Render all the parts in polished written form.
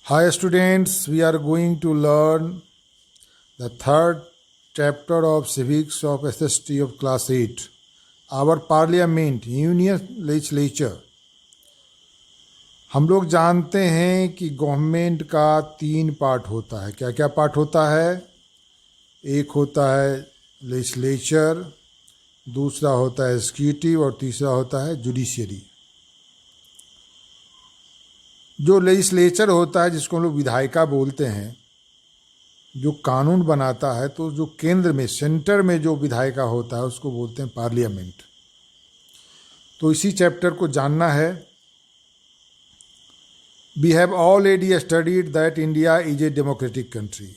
Hi students, we are going to learn the third chapter of Civics of SST of Class 8. Our Parliament, Union Legislature. हम लोग जानते हैं कि government का 3 part होता है। क्या क्या पार्ट होता है? एक होता है लेजिस्लेचर, दूसरा होता है एग्जीक्यूटिव और तीसरा होता है जुडिशियरी। जो लेजिस्लेचर होता है, जिसको हम लोग विधायिका बोलते हैं, जो कानून बनाता है, तो जो केंद्र में सेंटर में जो विधायिका होता है उसको बोलते हैं पार्लियामेंट। तो इसी चैप्टर को जानना है। We have already studied that India is a democratic country.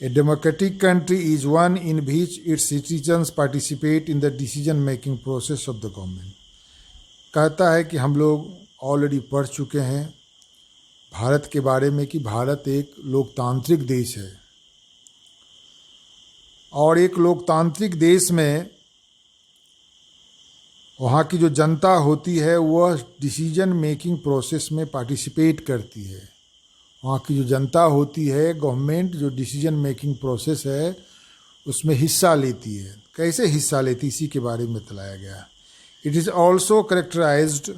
A democratic country is one in which its citizens participate in the decision making process of the government. कहता है कि हम लोग ऑलरेडी पढ़ चुके हैं भारत के बारे में कि भारत एक लोकतांत्रिक देश है, और एक लोकतांत्रिक देश में वहाँ की जो जनता होती है वह डिसीजन मेकिंग प्रोसेस में पार्टिसिपेट करती है। वहाँ की जो जनता होती है, गवर्नमेंट जो डिसीजन मेकिंग प्रोसेस है उसमें हिस्सा लेती है। कैसे हिस्सा लेती, इसी के बारे में बताया गया। It is also characterised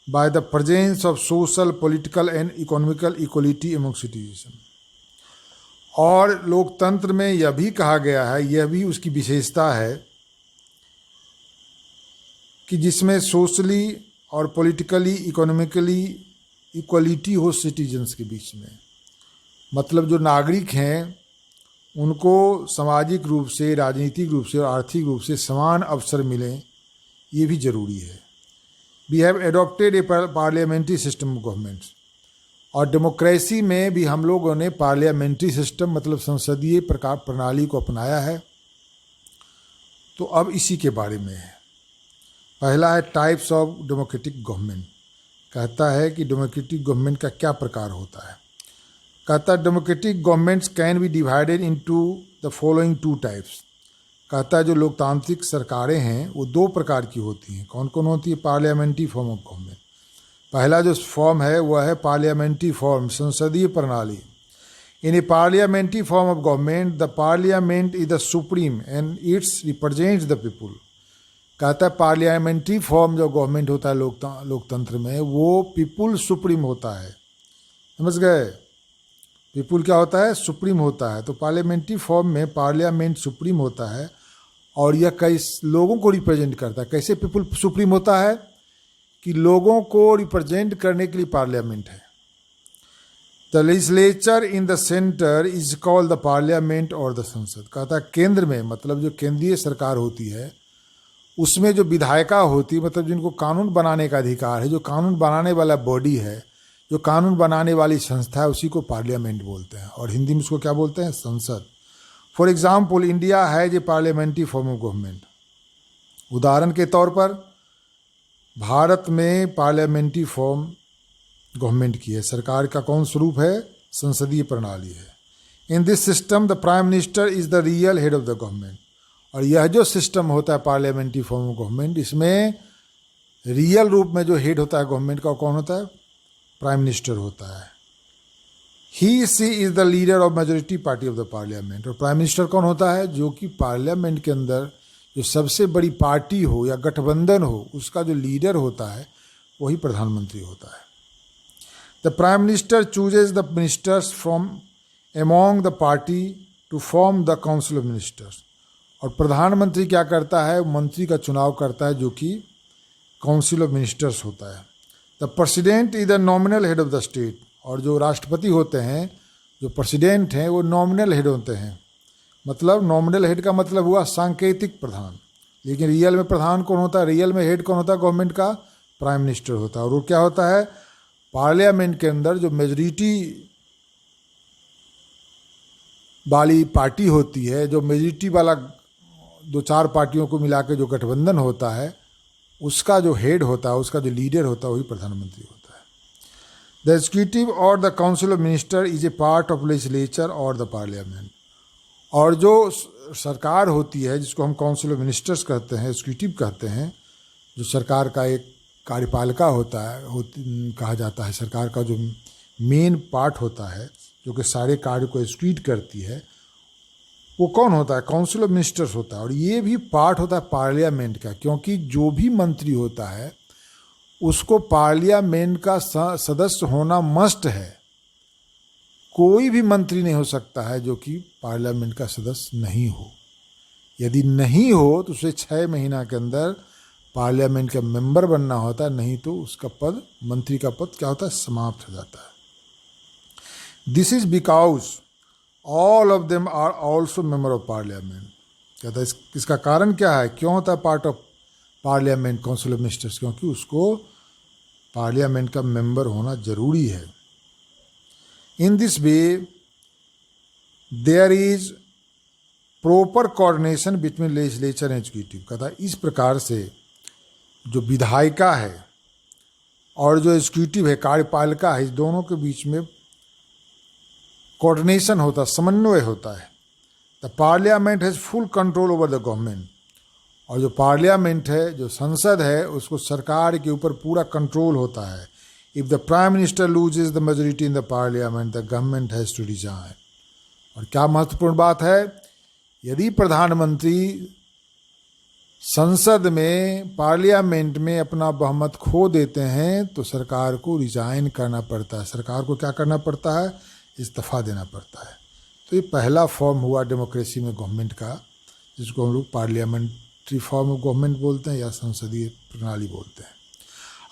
by the presence of social, political and economical equality among citizens। और लोकतंत्र में यह भी कहा गया है, यह भी उसकी विशेषता है कि जिसमें सोशली और पॉलिटिकली, इकोनॉमिकली इक्वलिटी हो सिटीजन्स के बीच में। मतलब जो नागरिक हैं उनको सामाजिक रूप से, राजनीतिक रूप से और आर्थिक रूप से समान अवसर मिलें, ये भी ज़रूरी है। We have adopted a parliamentary system of government। और डेमोक्रेसी में भी हम लोगों ने पार्लियामेंट्री सिस्टम मतलब संसदीय प्रकार प्रणाली को अपनाया है। तो अब इसी के बारे में है। पहला है टाइप्स ऑफ डेमोक्रेटिक गवर्नमेंट। कहता है कि डेमोक्रेटिक गवर्नमेंट का क्या प्रकार होता है। कहता है democratic governments can be divided into the following 2 types. कहता है जो लोकतांत्रिक सरकारें हैं वो 2 प्रकार की होती हैं। कौन कौन होती है? Parliamentary form of government. पहला जो फॉर्म है वह है पार्लियामेंट्री फॉर्म, संसदीय प्रणाली। In a parliamentary form of government the parliament is the supreme and its represents the people. कहता है पार्लियामेंट्री फॉर्म जो गवर्नमेंट होता है लोकतंत्र में, वो पीपुल सुप्रीम होता है। समझ गए? पीपुल क्या होता है? सुप्रीम होता है। तो पार्लियामेंट्री फॉर्म में पार्लियामेंट सुप्रीम होता है और यह कई लोगों को रिप्रेजेंट करता है। कैसे पीपुल सुप्रीम होता है? कि लोगों को रिप्रेजेंट करने के लिए पार्लियामेंट है। The legislature in the centre is called the parliament और द संसद। कहता है केंद्र में, मतलब जो केंद्रीय सरकार होती है उसमें जो विधायिका होती है, मतलब जिनको कानून बनाने का अधिकार है, जो कानून बनाने वाला बॉडी है, जो कानून बनाने वाली संस्था है, उसी को पार्लियामेंट बोलते हैं। और हिंदी में उसको क्या बोलते हैं? संसद। For example India has a parliamentary form of government. उदाहरण के तौर पर भारत में पार्लियामेंट्री फॉर्म गवर्नमेंट की है। सरकार का कौन स्वरूप है? संसदीय प्रणाली है। In this system the prime minister is the real head of the government. और यह जो सिस्टम होता है पार्लियामेंट्री फॉर्म ऑफ गवर्नमेंट, इसमें रियल रूप में जो हेड होता है गवर्नमेंट का, कौन होता है? प्राइम मिनिस्टर होता है। He she is the leader of majority party of the parliament. और प्राइम मिनिस्टर कौन होता है? जो कि पार्लियामेंट के अंदर जो सबसे बड़ी पार्टी हो या गठबंधन हो, उसका जो लीडर होता है वही प्रधानमंत्री होता है। The prime minister chooses the ministers from among the party to form the council of ministers. और प्रधानमंत्री क्या करता है? मंत्री का चुनाव करता है, जो कि काउंसिल ऑफ मिनिस्टर्स होता है। The president is the nominal head of the state. और जो राष्ट्रपति होते हैं, जो प्रेसिडेंट हैं, वो नॉमिनल हेड होते हैं। मतलब नॉमिनल हेड का मतलब हुआ सांकेतिक प्रधान। लेकिन रियल में प्रधान कौन होता है? रियल में हेड कौन होता है गवर्नमेंट का? प्राइम मिनिस्टर होता है। और वो क्या होता है? पार्लियामेंट के अंदर जो मेजोरिटी वाली पार्टी होती है, जो मेजोरिटी वाला 2-4 पार्टियों को मिला के जो गठबंधन होता है, उसका जो हेड होता है, उसका जो लीडर होता है, वही प्रधानमंत्री होता है। द एग्जीक्यूटिव और the council of minister is a part of legislature और द पार्लियामेंट। और जो सरकार होती है, जिसको हम काउंसिल ऑफ मिनिस्टर्स कहते हैं, एग्जीक्यूटिव कहते हैं, जो सरकार का एक कार्यपालिका होता है, कहा जाता है, सरकार का जो मेन पार्ट होता है जो कि सारे कार्य को एग्जीक्यूट करती है, वो कौन होता है? काउंसिल ऑफ मिनिस्टर्स होता है। और ये भी पार्ट होता है पार्लियामेंट का, क्योंकि जो भी मंत्री होता है उसको पार्लियामेंट का सदस्य होना मस्ट है। कोई भी मंत्री नहीं हो सकता है जो कि पार्लियामेंट का सदस्य नहीं हो। यदि नहीं हो तो उसे 6 महीना के अंदर पार्लियामेंट का मेंबर बनना होता है, नहीं तो उसका पद, मंत्री का पद क्या होता है, समाप्त हो जाता है। This is because all of them are also member of parliament. कहता है इसका कारण क्या है, क्यों होता है part of parliament council of ministers? क्योंकि उसको पार्लियामेंट का मेंबर होना जरूरी है। In this way there is proper coordination between legislature and executive. कहता है इस प्रकार से जो विधायिका है और जो एग्जीक्यूटिव है, कार्यपालिका है, इस दोनों के बीच में कोऑर्डिनेशन होता है, समन्वय होता है। The parliament has full control over the government. और जो पार्लियामेंट है, जो संसद है, उसको सरकार के ऊपर पूरा कंट्रोल होता है। If the prime minister loses the majority in the parliament the government has to resign. और क्या महत्वपूर्ण बात है, यदि प्रधानमंत्री संसद में, पार्लियामेंट में अपना बहुमत खो देते हैं तो सरकार को रिजाइन करना पड़ता है। सरकार को क्या करना पड़ता है, इस्तीफा देना पड़ता है। तो ये पहला फॉर्म हुआ डेमोक्रेसी में गवर्नमेंट का, जिसको हम लोग पार्लियामेंट्री फॉर्म ऑफ गवर्नमेंट बोलते हैं या संसदीय प्रणाली बोलते हैं।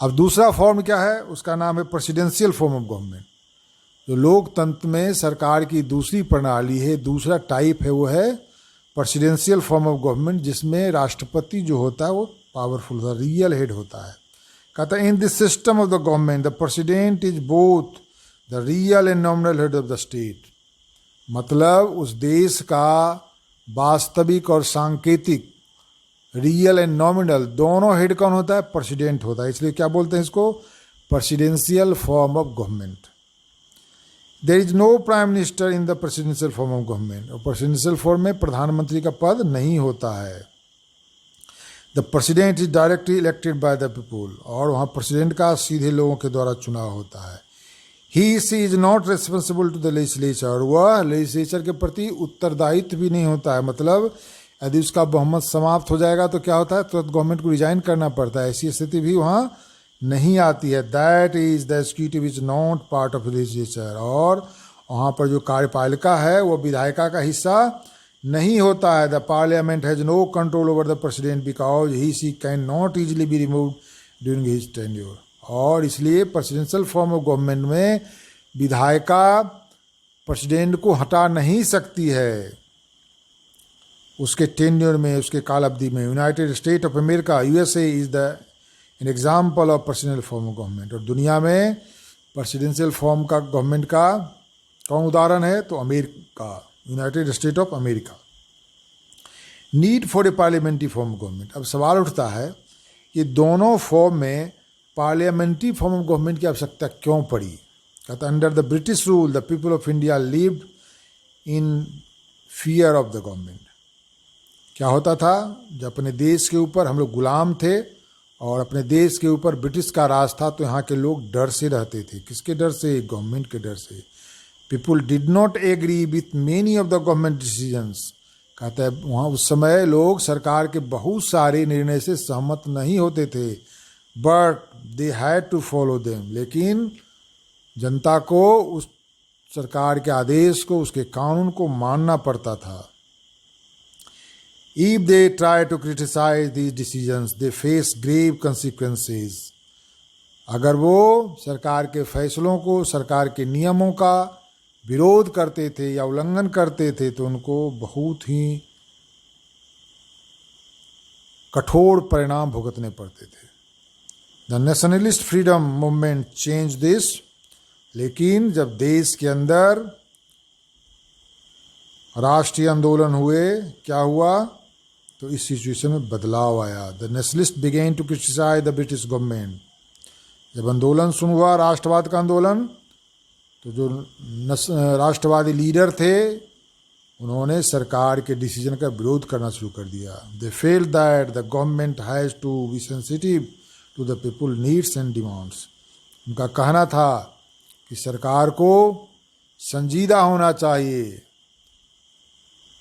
अब दूसरा फॉर्म क्या है, उसका नाम है प्रेसिडेंशियल फॉर्म ऑफ गवर्नमेंट। जो लोकतंत्र में सरकार की दूसरी प्रणाली है, दूसरा टाइप है, वो है प्रेसिडेंशियल फॉर्म ऑफ गवर्नमेंट, जिसमें राष्ट्रपति जो होता है वो पावरफुल होता है, रियल हेड होता है। कहता है in this system of the government the president is both the real and nominal head of the state. मतलब उस देश का वास्तविक और सांकेतिक, रियल एंड नॉमिनल, दोनों हेड कौन होता है, प्रेसिडेंट होता है। इसलिए क्या बोलते हैं इसको, presidential form of government. There is no prime minister in the presidential form of government. और प्रेसिडेंशियल फॉर्म में प्रधानमंत्री का पद नहीं होता है। The president is directly elected by the people. और वहाँ प्रेसिडेंट का सीधे लोगों के द्वारा चुनाव होता है। He she is not responsible to the legislature. और वह लेजिस्लेचर के प्रति उत्तरदायित्व भी नहीं होता है। मतलब यदि उसका बहुमत समाप्त हो जाएगा तो क्या होता है, तुरंत गवर्नमेंट को रिजाइन करना पड़ता है। ऐसी स्थिति भी वहाँ नहीं आती है। That is the executive is not part of legislature. और वहाँ पर जो कार्यपालिका है वो विधायिका का हिस्सा नहीं होता है। The parliament has no control over the president because he she can not easily be removed during his tenure. और इसलिए प्रेसिडेंशियल फॉर्म ऑफ गवर्नमेंट में विधायिका प्रेसिडेंट को हटा नहीं सकती है उसके टेन्योर में, उसके काल अवधि में। United state of America, USA is the an example of presidential form of government. और दुनिया में प्रेसिडेंशियल फॉर्म का गवर्नमेंट का कौन उदाहरण है, तो America, United state of America. Need for a parliamentary form of government. अब सवाल उठता है कि दोनों फॉर्म में पार्लियामेंट्री फॉर्म ऑफ गवर्नमेंट की आवश्यकता क्यों पड़ी। कहता under the British rule the people of India lived in fear of the government. क्या होता था, जब अपने देश के ऊपर हम लोग गुलाम थे और अपने देश के ऊपर ब्रिटिश का राज था, तो यहाँ के लोग डर से रहते थे। किसके डर से, गवर्नमेंट के डर से। People did not agree with many of the government decisions. कहता है वहाँ उस समय लोग सरकार के बहुत सारे निर्णय से सहमत नहीं होते थे, but they had to follow them. लेकिन जनता को उस सरकार के आदेश को, उसके कानून को मानना पड़ता था। If they try to criticize these decisions, they face grave consequences. अगर वो सरकार के फैसलों को, सरकार के नियमों का विरोध करते थे या उल्लंघन करते थे, तो उनको बहुत ही कठोर परिणाम भुगतने पड़ते थे। The nationalist freedom movement change this. लेकिन जब देश के अंदर राष्ट्रीय आंदोलन हुए, क्या हुआ, तो इस सिचुएशन में बदलाव आया। The nationalist began to criticise the British government. जब आंदोलन शुरू हुआ, राष्ट्रवाद का आंदोलन, तो जो राष्ट्रवादी लीडर थे उन्होंने सरकार के डिसीजन का विरोध करना शुरू कर दिया। They felt that the government has to be sensitive to the people needs and demands. उनका कहना था कि कि सरकार को संजीदा होना चाहिए।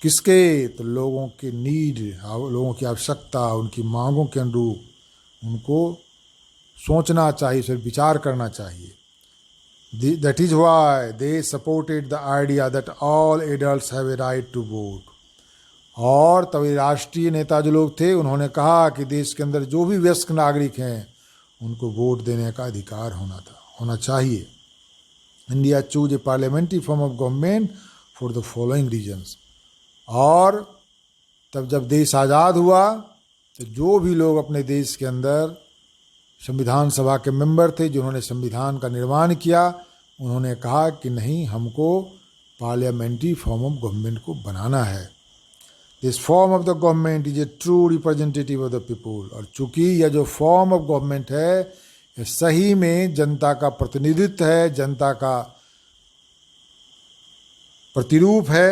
किसके? तो लोगों के नीड, लोगों की आवश्यकता, उनकी मांगों के अनुरूप उनको सोचना चाहिए, उस पर विचार करना चाहिए। That is why they supported the idea that all adults have a right to vote. और तभी राष्ट्रीय नेता जो लोग थे उन्होंने कहा कि देश के अंदर जो भी वयस्क नागरिक हैं उनको वोट देने का अधिकार होना चाहिए। India choose a parliamentary form of government for the following reasons. और तब जब देश आज़ाद हुआ तो जो भी लोग अपने देश के अंदर संविधान सभा के मेंबर थे, जिन्होंने संविधान का निर्माण किया, उन्होंने कहा कि नहीं, हमको पार्लियामेंट्री फॉर्म ऑफ गवर्नमेंट को बनाना है। This form of the government is a true representative of the people. और चूंकि यह जो फॉर्म ऑफ गवर्नमेंट है यह सही में जनता का प्रतिनिधित्व है, जनता का प्रतिरूप है,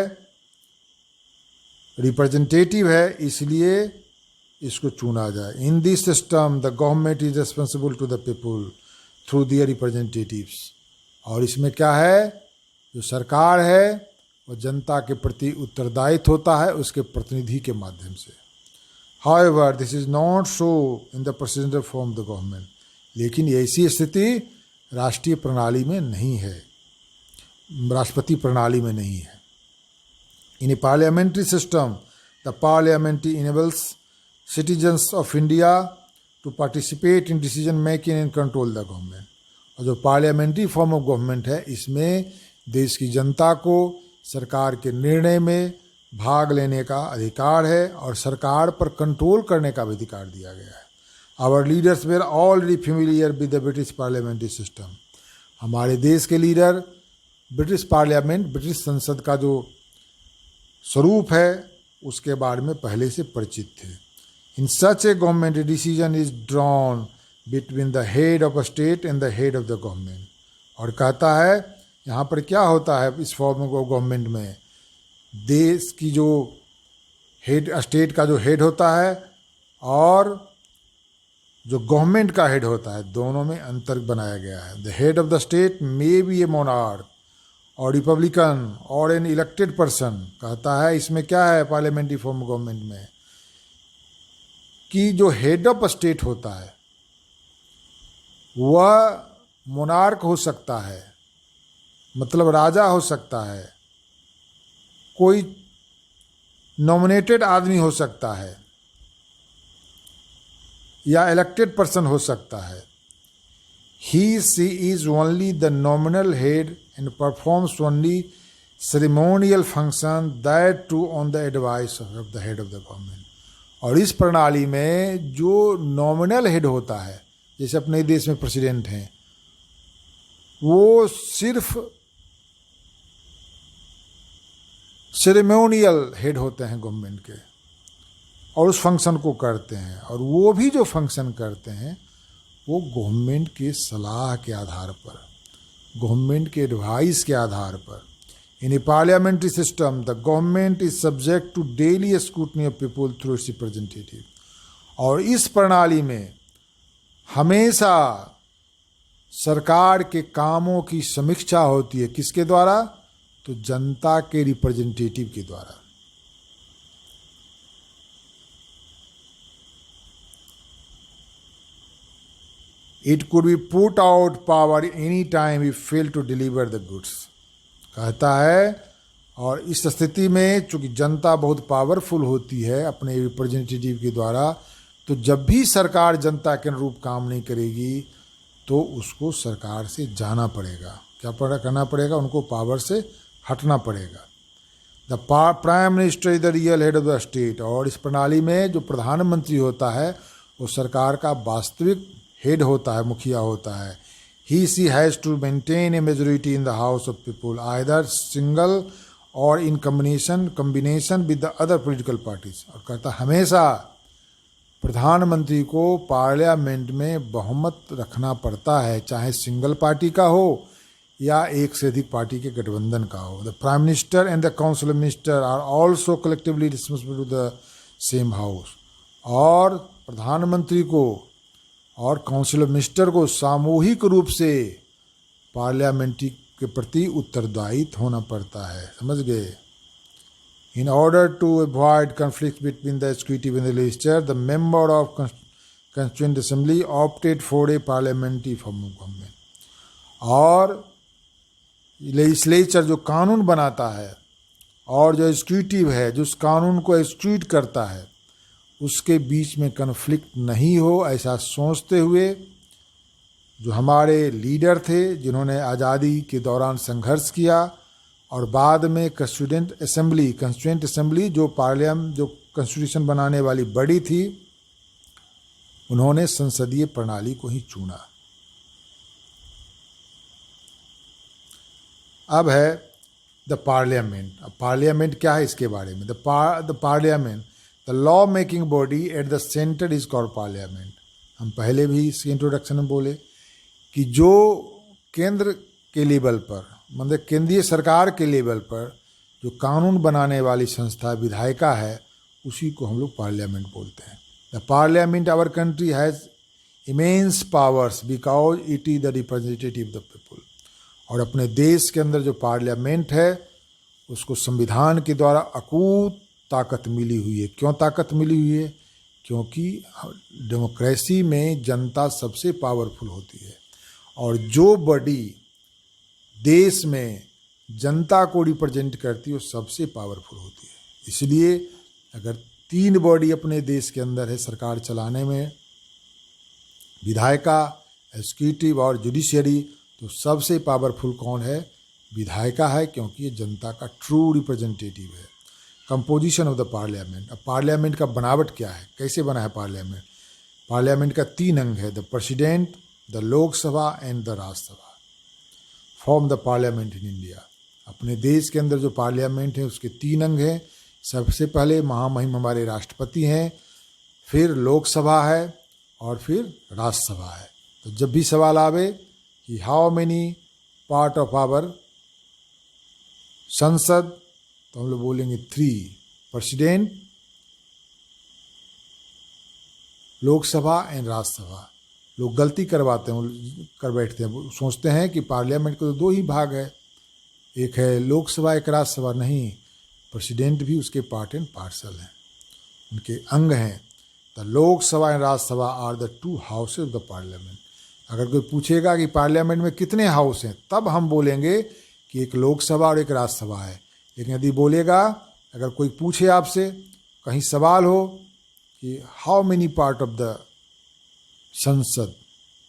रिप्रेजेंटेटिव है, इसलिए इसको चुना जाए। In this system the government is responsible to the people through their representatives. और इसमें क्या है, जो सरकार है वो जनता के प्रति उत्तरदायित्व होता है उसके प्रतिनिधि के माध्यम से। However this is not so in the presidential form of the government. लेकिन ऐसी स्थिति राष्ट्रीय प्रणाली में नहीं है, राष्ट्रपति प्रणाली में नहीं है। In a parliamentary system the parliamentary enables citizens of India to participate in decision making and control the government। और जो पार्लियामेंट्री फॉर्म ऑफ गवर्नमेंट है इसमें देश की जनता को सरकार के निर्णय में भाग लेने का अधिकार है और सरकार पर कंट्रोल करने का भी अधिकार दिया गया है। Our leaders were already familiar with the British parliamentary system. हमारे देश के लीडर ब्रिटिश पार्लियामेंट, ब्रिटिश संसद का जो स्वरूप है उसके बारे में पहले से परिचित थे। In such a government, a decision is drawn between the head of a state and the head of the government। और कहता है यहाँ पर क्या होता है इस फॉर्म ऑफ गवर्नमेंट में, देश की जो हेड, स्टेट का जो हेड होता है और जो गवर्नमेंट का हेड होता है, दोनों में अंतर बनाया गया है। The head of the state may be A monarch और रिपब्लिकन और एन इलेक्टेड पर्सन। कहता है इसमें क्या है पार्लियामेंट्री फॉर्म ऑफ गवर्नमेंट में कि जो हेड ऑफ स्टेट होता है वह मोनार्क हो सकता है, मतलब राजा हो सकता है, कोई नॉमिनेटेड आदमी हो सकता है या इलेक्टेड पर्सन हो सकता है। He she is only the nominal head and performs only ceremonial function that too on the advice of the head of the government. और इस प्रणाली में जो नॉमिनल हेड होता है, जैसे अपने देश में प्रेसिडेंट हैं, वो सिर्फ सेरेमोनियल हेड होते हैं गवर्नमेंट के और उस फंक्शन को करते हैं। और वो भी जो फंक्शन करते हैं वो गवर्नमेंट के सलाह के आधार पर, गवर्नमेंट के एडवाइस के आधार पर। In a parliamentary system, the government is subject to daily scrutiny of people through its representative। और इस प्रणाली में हमेशा सरकार के कामों की समीक्षा होती है, किसके द्वारा? तो जनता के रिप्रेजेंटेटिव के द्वारा। It could be put out power any time if failed to deliver the goods। कहता है और इस स्थिति में चूंकि जनता बहुत पावरफुल होती है अपने रिप्रेजेंटेटिव के द्वारा, तो जब भी सरकार जनता के अनुरूप काम नहीं करेगी तो उसको सरकार से जाना पड़ेगा। क्या करना पड़ेगा? उनको पावर से हटना पड़ेगा। The prime minister is the real head of the state. और इस प्रणाली में जो प्रधानमंत्री होता है वो सरकार का वास्तविक हेड होता है, मुखिया होता है। He has to maintain a majority in the house of people, either single or in combination with the other political parties। और कहता हमेशा प्रधानमंत्री को पार्लियामेंट में बहुमत रखना पड़ता है, चाहे सिंगल पार्टी का हो या एक से अधिक पार्टी के गठबंधन का हो। The prime minister and the council minister are also collectively responsible to the same house. और प्रधानमंत्री को और काउंसिल मिनिस्टर को सामूहिक रूप से पार्लियामेंट्री के प्रति उत्तरदायी होना पड़ता है। समझ गए? In order to avoid conflicts between the executive and the legislature, the member of Constituent Assembly opted for a parliamentary form of government. और लेजिस्लेचर जो कानून बनाता है और जो एग्जीक्यूटिव है जो उस कानून को एग्जीक्यूट करता है, उसके बीच में कन्फ्लिक्ट नहीं हो, ऐसा सोचते हुए जो हमारे लीडर थे जिन्होंने आज़ादी के दौरान संघर्ष किया और बाद में कंस्टिट्यूएंट असेंबली जो कॉन्स्टिट्यूशन बनाने वाली बड़ी थी, उन्होंने संसदीय प्रणाली को ही चुना। अब है द पार्लियामेंट। अब पार्लियामेंट क्या है इसके बारे में। The parliament, the law making body at the centre is called parliament. हम पहले भी इसके इंट्रोडक्शन में बोले कि जो केंद्र के लेवल पर, मतलब केंद्रीय सरकार के लेवल पर जो कानून बनाने वाली संस्था विधायिका है, उसी को हम लोग पार्लियामेंट बोलते हैं। The parliament our country has immense powers because it is the representative of the people. और अपने देश के अंदर जो पार्लियामेंट है उसको संविधान के द्वारा अकूत ताकत मिली हुई है। क्यों ताकत मिली हुई है? क्योंकि डेमोक्रेसी में जनता सबसे पावरफुल होती है और जो बॉडी देश में जनता को रिप्रेजेंट करती है वो सबसे पावरफुल होती है। इसलिए अगर 3 बॉडी अपने देश के अंदर है सरकार चलाने में, विधायिका, एग्जीक्यूटिव और जुडिशरी, तो सबसे पावरफुल कौन है? विधायिका है, क्योंकि ये जनता का ट्रू रिप्रेजेंटेटिव है। Composition of the parliament. अब पार्लियामेंट का बनावट क्या है, कैसे बना है पार्लियामेंट? पार्लियामेंट का 3 अंग है, the president, the Lok Sabha and the Rajya Sabha form the parliament in India. अपने देश के अंदर जो पार्लियामेंट है उसके 3 अंग हैं। सबसे पहले महामहिम हमारे राष्ट्रपति हैं, फिर लोकसभा है और फिर राज्यसभा है। तो जब भी सवाल आवे कि how many part of our संसद, तो हम लोग बोलेंगे 3, प्रेसिडेंट, लोकसभा एंड राज्यसभा। लोग गलती कर बैठते हैं, सोचते हैं कि पार्लियामेंट के तो 2 ही भाग है, एक है लोकसभा एक राज्यसभा। नहीं, प्रेसिडेंट भी उसके पार्ट एंड पार्सल हैं, उनके अंग हैं। The Lok Sabha and Rajya Sabha are the 2 houses of the parliament. अगर कोई पूछेगा कि पार्लियामेंट में कितने हाउस हैं, तब हम बोलेंगे कि एक लोकसभा और एक राज्यसभा है। लेकिन यदि बोलेगा, अगर कोई पूछे आपसे, कहीं सवाल हो कि how many part of the संसद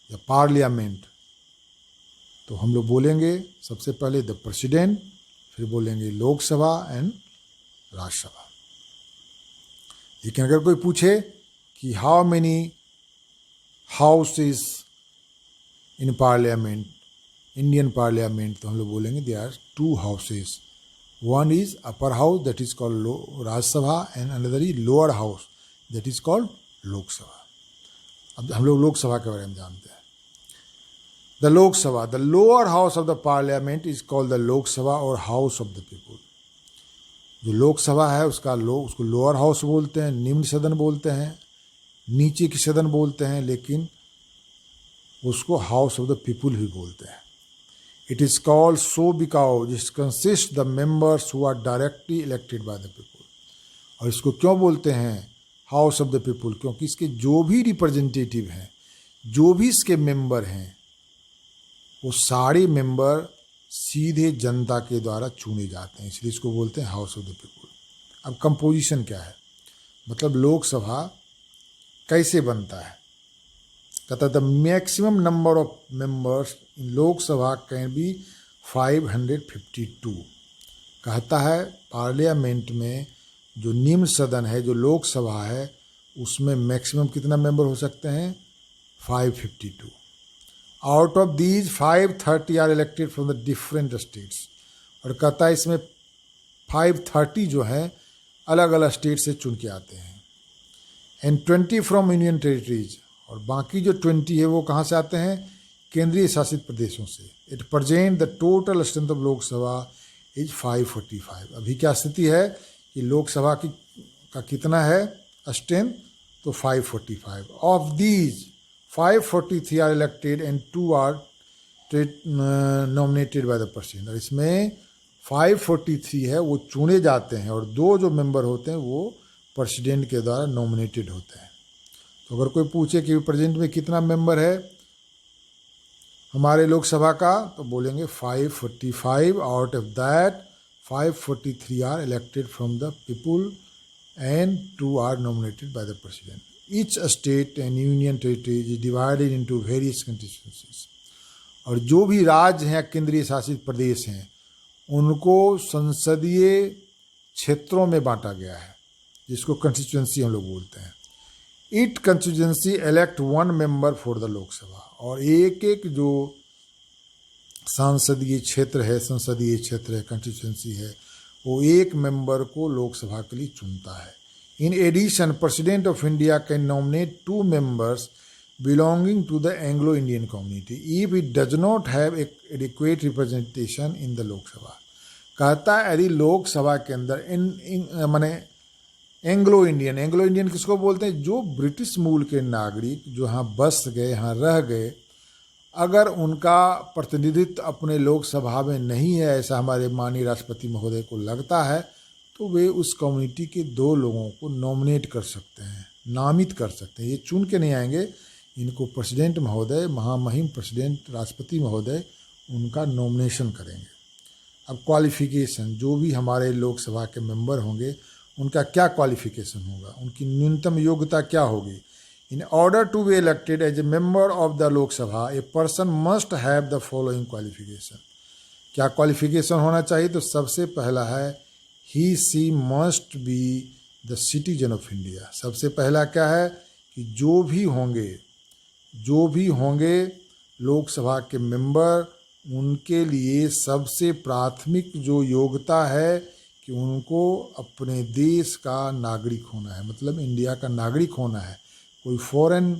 या पार्लियामेंट, तो हम लोग बोलेंगे सबसे पहले द प्रेसिडेंट, फिर बोलेंगे लोकसभा एंड राज्यसभा। लेकिन अगर कोई पूछे कि how many houses in parliament, Indian parliament, तो हम लोग बोलेंगे they are 2 houses. One is upper house that is called Rajya Sabha and another is lower house that is called Lok Sabha. अब हम लोग लोकसभा के बारे में जानते हैं। The Lok Sabha, the lower house of the parliament is called the Lok Sabha और हाउस ऑफ द पीपुल। जो लोकसभा है उसको लोअर हाउस बोलते हैं, निम्न सदन बोलते हैं, नीचे की सदन बोलते हैं, लेकिन उसको हाउस ऑफ द पीपुल भी बोलते हैं। It is called so because it consist the members who are directly elected by the people. और इसको क्यों बोलते हैं हाउस ऑफ द पीपुल? क्योंकि इसके जो भी रिप्रेजेंटेटिव हैं, जो भी इसके मेंबर हैं, वो सारे मेंबर सीधे जनता के द्वारा चुने जाते हैं, इसलिए इसको बोलते हैं हाउस ऑफ द पीपुल। अब कंपोजिशन क्या है, मतलब लोकसभा कैसे बनता है? कहता the maximum number of members in Lok Sabha can be 552। कहता है पार्लियामेंट में जो निम्न सदन है, जो लोकसभा है, उसमें मैक्सिमम कितना मेंबर हो सकते हैं? 552। Out of these 530 are elected from the different states. और कहता है इसमें 530 जो हैं अलग अलग स्टेट से चुन के आते हैं, एंड 20 फ्रॉम यूनियन टेरिटरीज। और बाकी जो 20 है वो कहाँ से आते हैं? केंद्रीय शासित प्रदेशों से। It present the total strength of Lok Sabha is 545। अभी क्या स्थिति है कि लोकसभा का कितना है स्ट्रेंथ? तो 545। Of these 543 are elected and 2 are state nominated by the president. और इसमें 543 है वो चुने जाते हैं और 2 जो मेंबर होते हैं वो प्रेसिडेंट के द्वारा नॉमिनेटेड होते हैं। तो अगर कोई पूछे कि प्रेजेंट में कितना मेंबर है हमारे लोकसभा का, तो बोलेंगे 545। Out of that 543 are elected from the people and 2 are nominated by the president. Each state and union territory is divided into various constituencies. और जो भी राज्य हैं केंद्रीय शासित प्रदेश हैं उनको संसदीय क्षेत्रों में बांटा गया है, जिसको कंस्टिट्यूंसी हम लोग बोलते हैं। It constituency elect 1 member for the Lok Sabha. और एक एक जो संसदीय क्षेत्र है कंस्टिट्यूंसी है वो एक मेंबर को लोकसभा के लिए चुनता है। In addition president of India can nominate 2 members belonging to the Anglo Indian community if it does not have adequate representation in the Lok Sabha. कहता है यदि लोकसभा के अंदर माने एंग्लो इंडियन किसको बोलते हैं? जो ब्रिटिश मूल के नागरिक जो यहाँ बस गए, यहाँ रह गए, अगर उनका प्रतिनिधित्व अपने लोकसभा में नहीं है, ऐसा हमारे माननीय राष्ट्रपति महोदय को लगता है, तो वे उस कम्युनिटी के 2 लोगों को नॉमिनेट कर सकते हैं, नामित कर सकते हैं। ये चुन के नहीं आएंगे, इनको प्रेसिडेंट महोदय, महामहिम प्रेसिडेंट राष्ट्रपति महोदय उनका नॉमिनेशन करेंगे। अब क्वालिफिकेशन, जो भी हमारे लोकसभा के मेंबर होंगे उनका क्या क्वालिफिकेशन होगा, उनकी न्यूनतम योग्यता क्या होगी। In order to be elected as a member of the Lok Sabha, a person must have the following qualification. क्या क्वालिफिकेशन होना चाहिए? तो सबसे पहला है he she must be the citizen of India। सबसे पहला क्या है कि जो भी होंगे लोकसभा के मेंबर, उनके लिए सबसे प्राथमिक जो योग्यता है कि उनको अपने देश का नागरिक होना है, मतलब इंडिया का नागरिक होना है। कोई फॉरेन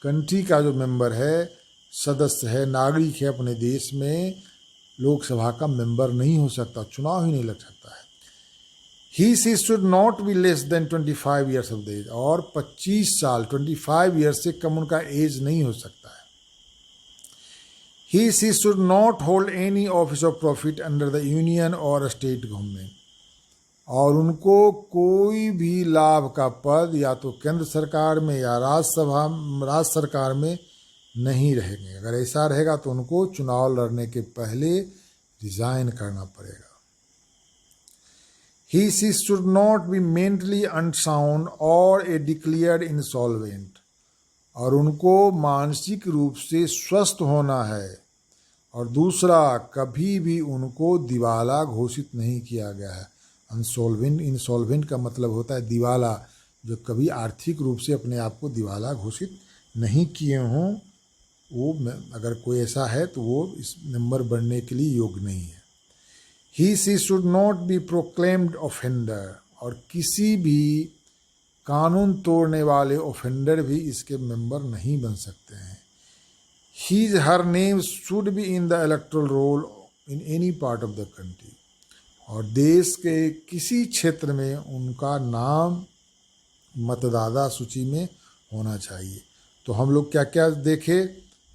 कंट्री का जो मेंबर है, सदस्य है, नागरिक है अपने देश में, लोकसभा का मेंबर नहीं हो सकता, चुनाव ही नहीं लड़ सकता है। He she should not be less than 25 years of age. और 25 साल 25 ईयर्स से कम उनका एज नहीं हो सकता है। He she should not hold any office of profit under the union और स्टेट गवर्नमेंट। और उनको कोई भी लाभ का पद या तो केंद्र सरकार में या राज्य सरकार में नहीं रहेंगे। अगर ऐसा रहेगा तो उनको चुनाव लड़ने के पहले रिजाइन करना पड़ेगा। He she should not be mentally unsound और ए डिक्लेयर्ड इंसॉल्वेंट। और उनको मानसिक रूप से स्वस्थ होना है। और दूसरा, कभी भी उनको दिवाला घोषित नहीं किया गया है। इंसॉल्वेंट का मतलब होता है दिवाला, जो कभी आर्थिक रूप से अपने आप को दिवाला घोषित नहीं किए हों, वो अगर कोई ऐसा है तो वो इस मेंबर बनने के लिए योग्य नहीं है। He she should not be proclaimed offender. और किसी भी कानून तोड़ने वाले ऑफेंडर भी इसके मेंबर नहीं बन सकते हैं। His her name should be in the electoral roll in any part of the country. और देश के किसी क्षेत्र में उनका नाम मतदाता सूची में होना चाहिए। तो हम लोग क्या क्या देखे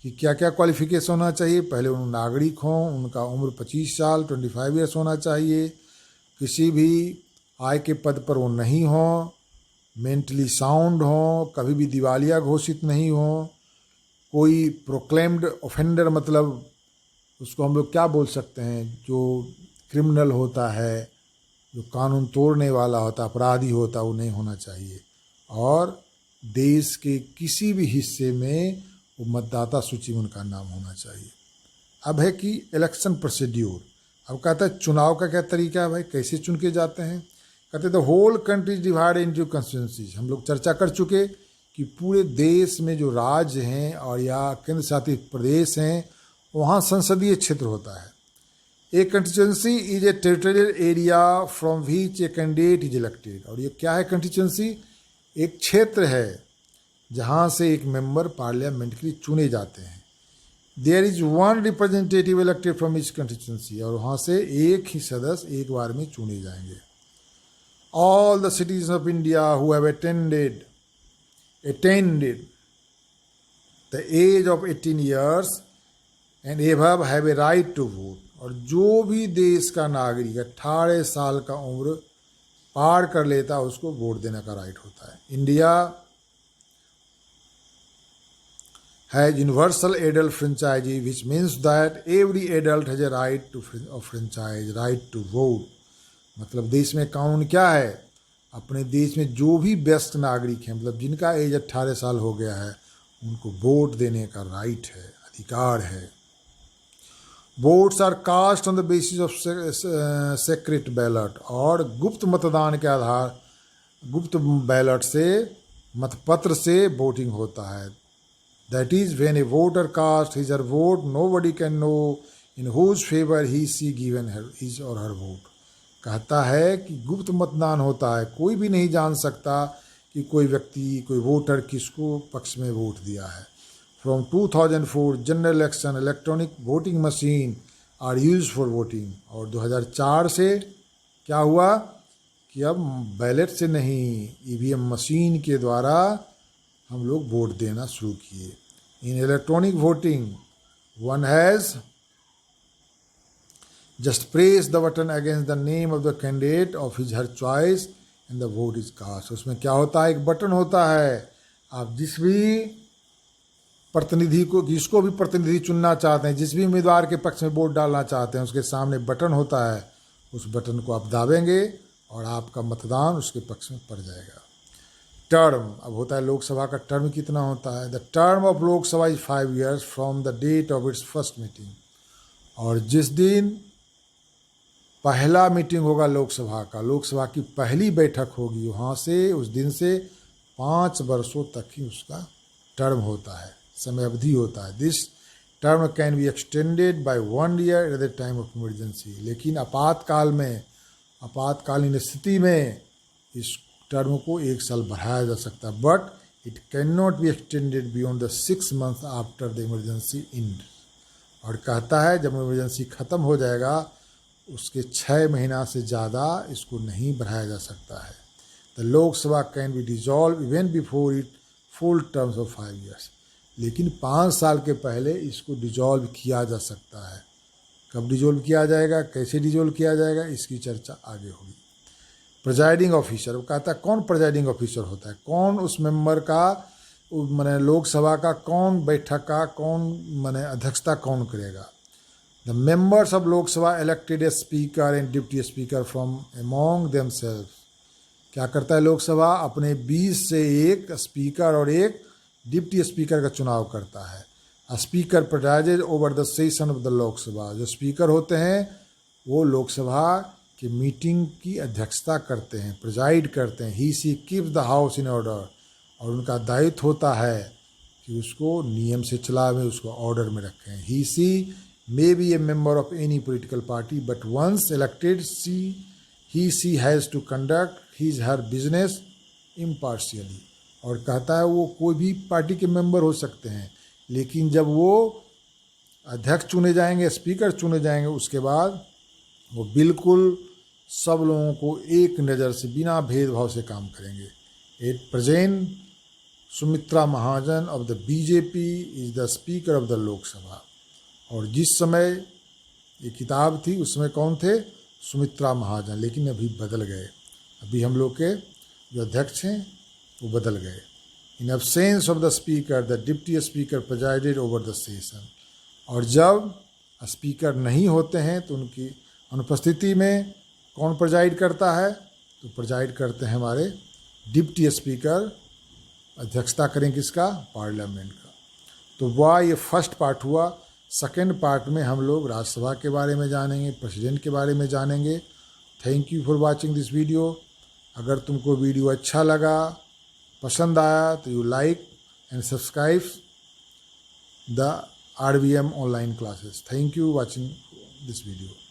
कि क्या क्या क्वालिफिकेशन होना चाहिए। पहले उन नागरिक हों, उनका उम्र 25 साल 25 ईयर्स होना चाहिए, किसी भी आय के पद पर वो नहीं हों, मेंटली साउंड हों, कभी भी दिवालिया घोषित नहीं हों, कोई प्रोक्लेम्ड ऑफेंडर मतलब उसको हम लोग क्या बोल सकते हैं, जो क्रिमिनल होता है, जो कानून तोड़ने वाला होता, अपराधी होता, वो नहीं होना चाहिए। और देश के किसी भी हिस्से में वो मतदाता सूची में उनका नाम होना चाहिए। अब है कि इलेक्शन प्रोसीड्यूर। अब कहता है चुनाव का क्या तरीका है भाई, कैसे चुन के जाते हैं। कहते the whole country divide into constituencies. हम लोग चर्चा कर चुके कि पूरे देश में जो राज्य हैं और या केंद्र शासित प्रदेश हैं वहाँ संसदीय क्षेत्र होता है। A constituency is a territorial area from which a candidate is elected. और ये क्या है कंस्टिट्यूंसी? एक क्षेत्र है जहाँ से एक मेंबर पार्लियामेंट के लिए चुने जाते हैं। There is one representative elected from each constituency. और वहाँ से एक ही सदस्य एक बार में चुने जाएंगे। All the citizen of India who have attended the age of 18 years and above have a right to vote, और जो भी देश का नागरिक 18 साल का उम्र पार कर लेता उसको वोट देने का राइट होता है। India has universal adult franchise, which means that every adult has a right to franchise, right to vote। मतलब देश में कानून क्या है, अपने देश में जो भी वयस्क नागरिक हैं, मतलब जिनका एज 18 साल हो गया है, उनको वोट देने का राइट है, अधिकार है। Votes are cast on the basis of secret ballot, और गुप्त मतदान के आधार, गुप्त बैलेट से, मतपत्र से वोटिंग होता है। That is, when a voter casts his or her vote, nobody can know in whose favor he she given his or her vote। कहता है कि गुप्त मतदान होता है, कोई भी नहीं जान सकता कि कोई व्यक्ति, कोई वोटर किसको पक्ष में वोट दिया है। From 2004 general election electronic voting machine are use for voting, और 2004 से क्या हुआ कि अब बैलेट से नहीं, ईवीएम मशीन के द्वारा हम लोग वोट देना शुरू किए। In electronic voting one has just press the button against the name of the candidate of his her choice and the vote is cast. उसमें क्या होता है, एक बटन होता है, आप जिस भी प्रतिनिधि को, जिसको भी प्रतिनिधि चुनना चाहते हैं, जिस भी उम्मीदवार के पक्ष में वोट डालना चाहते हैं, उसके सामने बटन होता है, उस बटन को आप दाबेंगे और आपका मतदान उसके पक्ष में पड़ जाएगा। टर्म, अब होता है लोकसभा का टर्म कितना होता है। The term of Lok Sabha is 5 years from the date of its first meeting, और जिस दिन पहला मीटिंग होगा लोकसभा का, लोकसभा की पहली बैठक होगी, वहाँ से उस दिन से 5 वर्षों तक ही उसका टर्म होता है, समय अवधि होता है। This term can be extended by 1 year at the time of emergency, लेकिन आपातकाल में, आपातकालीन स्थिति में इस टर्म को 1 साल बढ़ाया जा सकता है, but it can not be extended beyond the 6 months after the emergency end. और कहता है जब इमरजेंसी ख़त्म हो जाएगा उसके 6 महीना से ज़्यादा इसको नहीं बढ़ाया जा सकता है। The Lok Sabha can be dissolve even before it full terms of 5 years, लेकिन 5 साल के पहले इसको डिजॉल्व किया जा सकता है। कब डिजॉल्व किया जाएगा, कैसे डिजॉल्व किया जाएगा, इसकी चर्चा आगे होगी। प्रिजाइडिंग ऑफिसर, वो कहता है कौन प्रिजाइडिंग ऑफिसर होता है, कौन उस मेंबर का, माने लोकसभा का कौन बैठक का कौन, माने अध्यक्षता कौन करेगा। The members of Lok Sabha elected a speaker and deputy speaker from among themselves. क्या करता है लोकसभा, अपने 20 से एक स्पीकर और एक डिप्टी स्पीकर का चुनाव करता है। Speaker presided over the session of the Lok Sabha, जो स्पीकर होते हैं वो लोकसभा कि मीटिंग की अध्यक्षता करते हैं, प्रिजाइड करते हैं। He she keeps the house in order, और उनका दायित्व होता है कि उसको नियम से चलावें, उसको ऑर्डर में रखें। He she may be a member of any political party but once elected he she has to conduct his her business impartially. और कहता है वो कोई भी पार्टी के मेंबर हो सकते हैं, लेकिन जब वो अध्यक्ष चुने जाएंगे, स्पीकर चुने जाएंगे, उसके बाद वो बिल्कुल सब लोगों को एक नज़र से बिना भेदभाव से काम करेंगे। At present Sumitra Mahajan of the BJP is the speaker of the Lok Sabha. और जिस समय ये किताब थी उस समय कौन थे, सुमित्रा महाजन, लेकिन अभी बदल गए, अभी हम लोग के जो अध्यक्ष हैं वो बदल गए। In absence of the speaker the deputy speaker presided over the session. और जब स्पीकर नहीं होते हैं तो उनकी अनुपस्थिति में कौन प्रिजाइड करता है, तो प्रिजाइड करते हैं हमारे डिप्टी स्पीकर, अध्यक्षता करें किसका, पार्लियामेंट का। तो वह ये फर्स्ट पार्ट हुआ। सेकेंड पार्ट में हम लोग राज्यसभा के बारे में जानेंगे, प्रेसिडेंट के बारे में जानेंगे। Thank you for watching this video. अगर तुमको वीडियो अच्छा लगा, पसंद आया तो you like and subscribe the RVM online classes. Thank you watching this video.